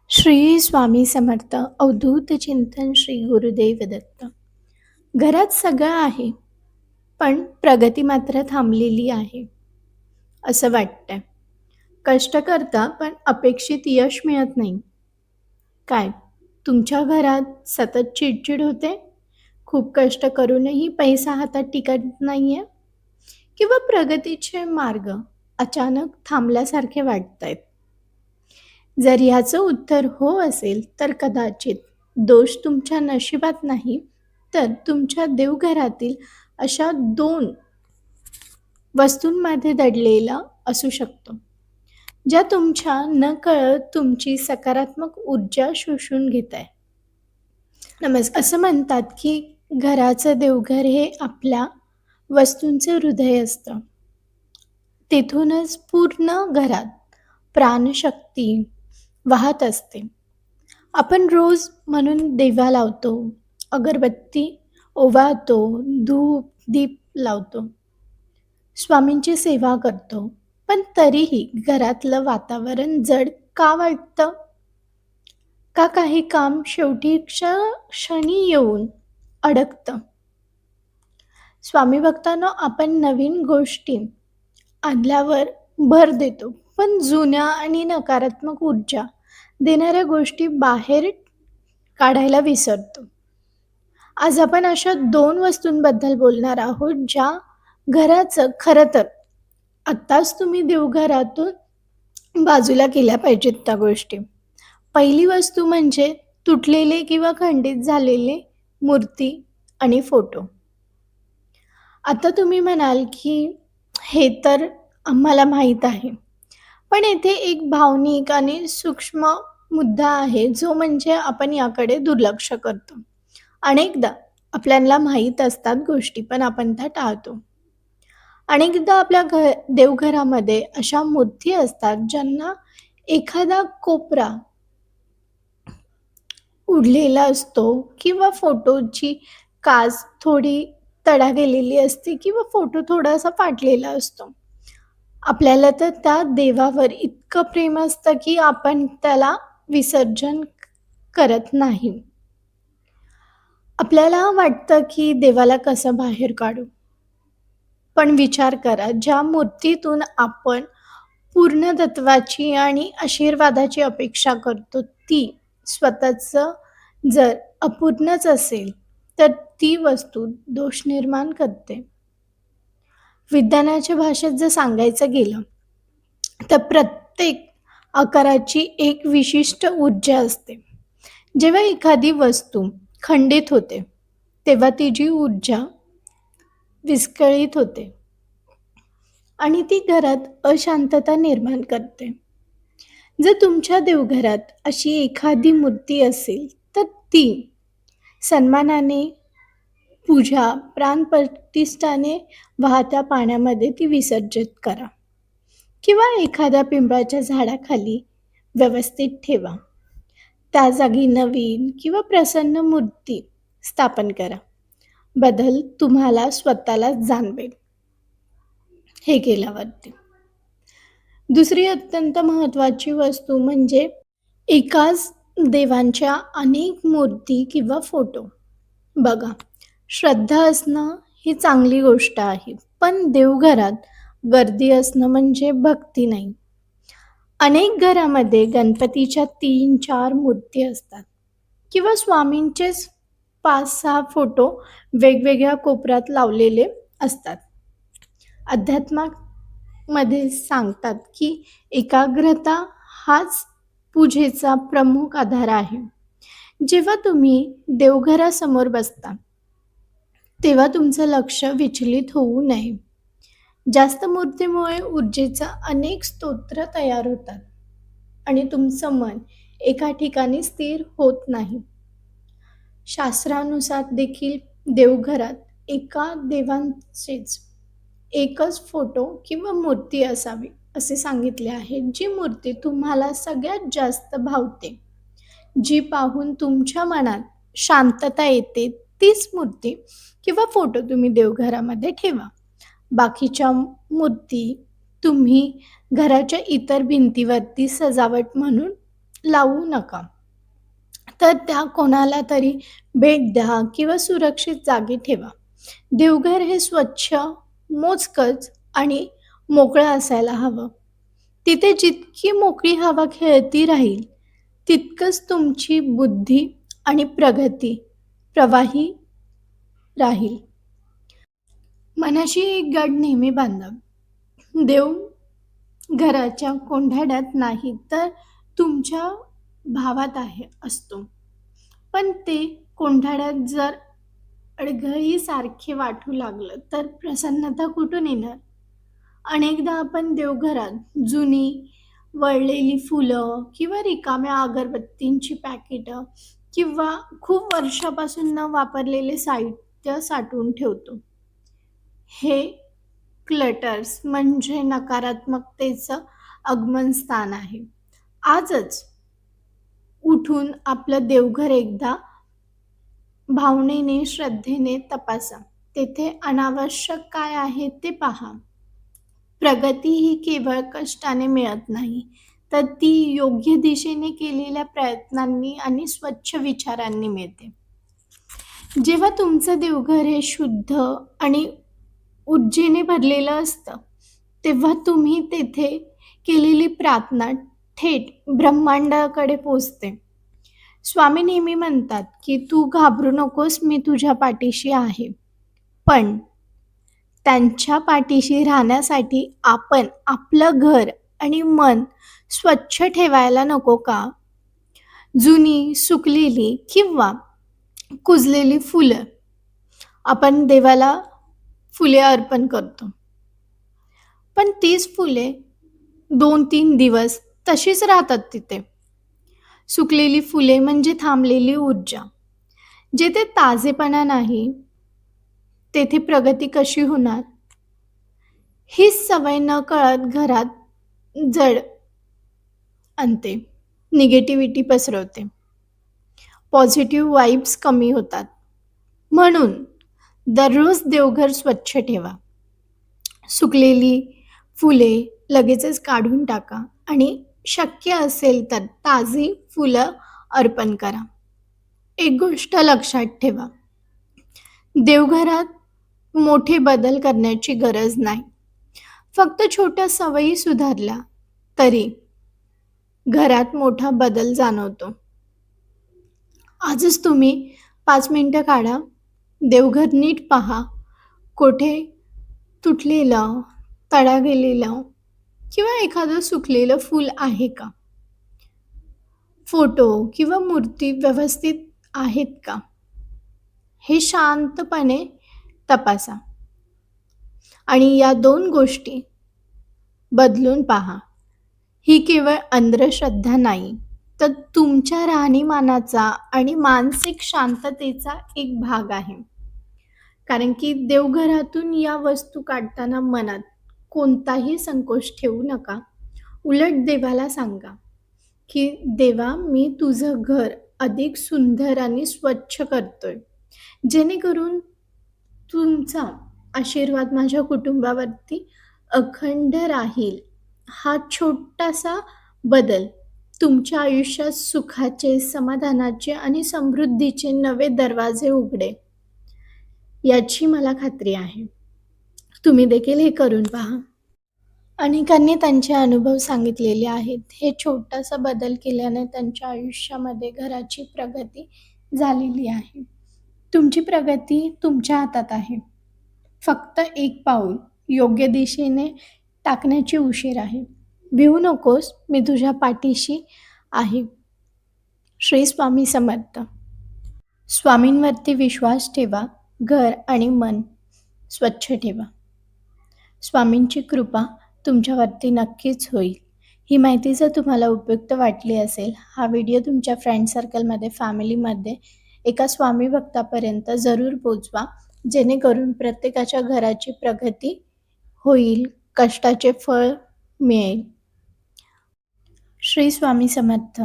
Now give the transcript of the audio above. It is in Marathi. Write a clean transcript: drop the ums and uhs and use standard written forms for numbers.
श्री स्वामी समर्थ अवधूत चिंतन श्री गुरुदेव दत्त. घरात सगळं आहे, पण प्रगती मात्र थांबलेली आहे असं वाटतंय. कष्ट करता पण अपेक्षित यश मिळत नाही. काय तुमच्या घरात सतत चिडचिड होते? खूप कष्ट करूनही पैसा हातात टिकत नाहीये? किंवा प्रगतीचे मार्ग अचानक थांबल्यासारखे वाटतायत? जर ह्याचं उत्तर हो असेल तर कदाचित दोष तुमच्या नशिबात नाही, तर तुमच्या देवघरातील अशा दोन वस्तूंमध्ये दडलेला असू शकतो, ज्या तुमच्या नकळत तुमची सकारात्मक ऊर्जा शोषून घेत आहे. नमस्कार. असं म्हणतात की घराचं देवघर हे आपल्या वस्तूंचं हृदय असतं. तिथूनच पूर्ण घरात प्राणशक्ती वाहत असते. आपण रोज म्हणून दिवा लावतो, अगरबत्ती ओवाळतो, धूप दीप लावतो, स्वामींची सेवा करतो. पण तरीही घरातलं वातावरण जड का वाटतं? का काही काम शेवटी क्षणी येऊन अडकतं? स्वामी भक्तांनो, आपण नवीन गोष्टी आणल्यावर भर देतो, पण जुन्या आणि नकारात्मक ऊर्जा देणाऱ्या गोष्टी बाहेर काढायला विसरतो. आज आपण अशा दोन वस्तूंबद्दल बोलणार आहोत, ज्या घराचं खरं तर आत्ताच तुम्ही देवघरातून बाजूला केल्या पाहिजेत त्या गोष्टी. पहिली वस्तू म्हणजे तुटलेले किंवा खंडित झालेले मूर्ती आणि फोटो. आता तुम्ही म्हणाल की हे तर आम्हाला माहीत आहे. पण येथे एक भावनिक आणि सूक्ष्म मुद्दा आहे, जो म्हणजे आपण याकडे दुर्लक्ष करतो. अनेकदा आपल्याला माहीत असतात गोष्टी, पण आपण त्या टाळतो. अनेकदा आपल्या देवघरामध्ये अशा मूर्ती असतात, ज्यांना एखादा कोपरा उडलेला असतो किंवा फोटोची काच थोडी तडा गेलेली असते किंवा फोटो थोडासा फाटलेला असतो. आपल्याला तर त्या देवावर इतकं प्रेम असतं की आपण त्याला विसर्जन करत नाही. आपल्याला वाटतं की देवाला कसं बाहेर काढू? पण विचार करा, ज्या मूर्तीतून आपण पूर्णतत्वाची आणि आशीर्वादाची अपेक्षा करतो, ती स्वतःचं जर अपूर्णच असेल, तर ती वस्तू दोष निर्माण करते. विज्ञानाच्या भाषेत जर सांगायचं गेलं, तर प्रत्येक आकाराची एक विशिष्ट ऊर्जा असते. जेव्हा एखादी वस्तू खंडित होते, तेव्हा तिची ऊर्जा विस्कळीत होते आणि ती घरात अशांतता निर्माण करते. जर तुमच्या देवघरात अशी एखादी मूर्ती असेल, तर ती सन्मानाने, पूजा, प्राणप्रतिष्ठाने वाहत्या पाण्यामध्ये ती विसर्जित करा किंवा एखाद्या पिंपळाच्या झाडाखाली व्यवस्थित ठेवा. त्या जागी नवीन किंवा प्रसन्न मूर्ती स्थापन करा. बदल तुम्हाला स्वतःला जाणवेल हे केल्यावरती. दुसरी अत्यंत महत्त्वाची वस्तू म्हणजे एकाच देवांच्या अनेक मूर्ती किंवा फोटो. बघा, श्रद्धा असणं ही चांगली गोष्ट आहे, पण देवघरात गर्दी असणं म्हणजे भक्ती नाही. अनेक घरामध्ये गणपतीच्या 3-4 मूर्ती असतात किंवा स्वामींचेच 5-6 फोटो वेगवेगळ्या कोपऱ्यात लावलेले असतात. अध्यात्मामध्ये सांगतात की एकाग्रता हाच पूजेचा प्रमुख आधार आहे. जेव्हा तुम्ही देवघरासमोर बसता, तेव्हा तुमचं लक्ष विचलित होऊ नये. जास्त मूर्तीमुळे ऊर्जेचा अनेक स्तोत्र तयार होतात आणि तुमचं मन एका ठिकाणी स्थिर होत नाही. शास्त्रानुसार देखील देवघरात एका देवांचेच एकच फोटो किंवा मूर्ती असावी असे सांगितले आहे. जी मूर्ती तुम्हाला सगळ्यात जास्त भावते, जी पाहून तुमच्या मनात शांतता येते, तीच मूर्ती किंवा फोटो तुम्ही देवघरामध्ये ठेवा. बाकीच्या मूर्ती तुम्ही घराच्या इतर भिंतीवरती सजावट म्हणून लावू नका. तर त्या कोणाला तरी भेट द्या किंवा सुरक्षित जागी ठेवा. देवघर हे स्वच्छ, मोजकच आणि मोकळं असायला हवं. तिथे जितकी मोकळी हवा खेळती राहील, तितकंच तुमची बुद्धी आणि प्रगती प्रवाही राहील. मनाशी एक गाठ नेहमी बांधा. देव घराच्या कोंढाण्यात नाही तर तुमच्या भावात असतो. पण ते कोंढाण्यात जर अडगळीसारखे वाटू लागलं तर प्रसन्नता कुठून येणार? अनेकदा आपण देवघरात जुनी वळलेली फुलं किंवा रिकाम्या अगरबत्तींची पॅकेटं किंवा खूप वर्षापासून न वापरलेले साहित्य साठवून ठेवतो. हे क्लटर्स म्हणजे नकारात्मकतेचं आगमनस्थान आहे. आजच उठून आपलं देवघर एकदा भावनेने, श्रद्धेने तपासा. तेथे अनावश्यक काय आहे ते पहा. प्रगती ही केवळ कष्टाने मिळत नाही, तर ती योग्य दिशेने केलेल्या प्रयत्नांनी आणि स्वच्छ विचारांनी मिळते. जेव्हा तुमचं देवघर हे शुद्ध आणि ऊर्जेने भरलेलं असतं, तेव्हा तुम्ही तेथे केलेली प्रार्थना थेट ब्रह्मांडाकडे पोचते. स्वामी नेहमी म्हणतात की तू घाबरू नकोस, मी तुझ्या पाठीशी आहे. पण त्यांच्या पाठीशी राहण्यासाठी आपण आपलं घर आणि मन स्वच्छ ठेवायला नको का? जुनी, सुकलेली किंवा कुजलेली फुलं आपण देवाला फुले अर्पण करतो. पण तीच फुले 2-3 दिवस तशीच राहतात तिथे. सुकलेली फुले म्हणजे थांबलेली ऊर्जा. जेथे ताजेपणा नाही, तेथे प्रगती कशी होणार? हीच सवय नकळत घरात जड आणते, निगेटिव्हिटी पसरवते, पॉझिटिव्ह वाइब्स कमी होतात. म्हणून दररोज देवघर स्वच्छ ठेवा. सुकलेली फुले लगेचच काढून टाका आणि शक्य असेल तर ताजी फुलं अर्पण करा. एक गोष्ट लक्षात ठेवा, देवघरात मोठे बदल करण्याची गरज नाही. फक्त छोट्या सवयी सुधारल्या तरी घरात मोठा बदल जाणवतो. आजच तुम्ही 5 मिनिटं काढा, देवघर नीट पहा. कोठे तुटलेलं, तडा गेलेलं किंवा एखादं सुकलेलं फूल आहे का? फोटो किंवा मूर्ती व्यवस्थित आहेत का? हे शांतपणे तपासा आणि या 2 गोष्टी बदलून पहा. ही केवळ अंधश्रद्धा नाही, तर तुमच्या राहणीमानाचा आणि मानसिक शांततेचा एक भाग आहे. कारण की देवघरातून या वस्तू काढताना मनात कोणताही संकोच ठेवू नका. उलट देवाला सांगा की देवा, मी तुझं घर अधिक सुंदर आणि स्वच्छ करतोय, जेणेकरून तुमचा आशीर्वाद माझ्या कुटुंबावरती अखंड राहील. हा छोटासा बदल तुमच्या आयुष्यात सुखाचे, समाधानाचे आणि समृद्धीचे नवे दरवाजे उघडेल, याची मला खात्री आहे. तुम्ही देखील हे करून पहा. अनेकांनी त्यांचे अनुभव सांगितलेले आहेत. हे छोटासा बदल केल्याने त्यांच्या आयुष्यामध्ये घराची प्रगती झालेली आहे. तुमची प्रगती तुमच्या हातात आहे. फक्त एक पाऊल योग्य दिशेने टाकण्याची उशीर आहे. भिवू नकोस, मी तुझ्या पाठीशी आहे. श्री स्वामी समर्थ. स्वामींवरती विश्वास ठेवा, घर आणि मन स्वच्छ ठेवा. स्वामींची कृपा तुमच्यावरती नक्कीच होईल. ही माहिती जर तुम्हाला उपयुक्त वाटली असेल, हा व्हिडिओ तुमच्या फ्रेंड सर्कलमध्ये, फॅमिलीमध्ये एका स्वामी भक्तापर्यंत जरूर पोचवा, जेणेकरून प्रत्येकाच्या घराची प्रगती होईल, कष्टाचे फळ मिळेल. श्री स्वामी समर्थ.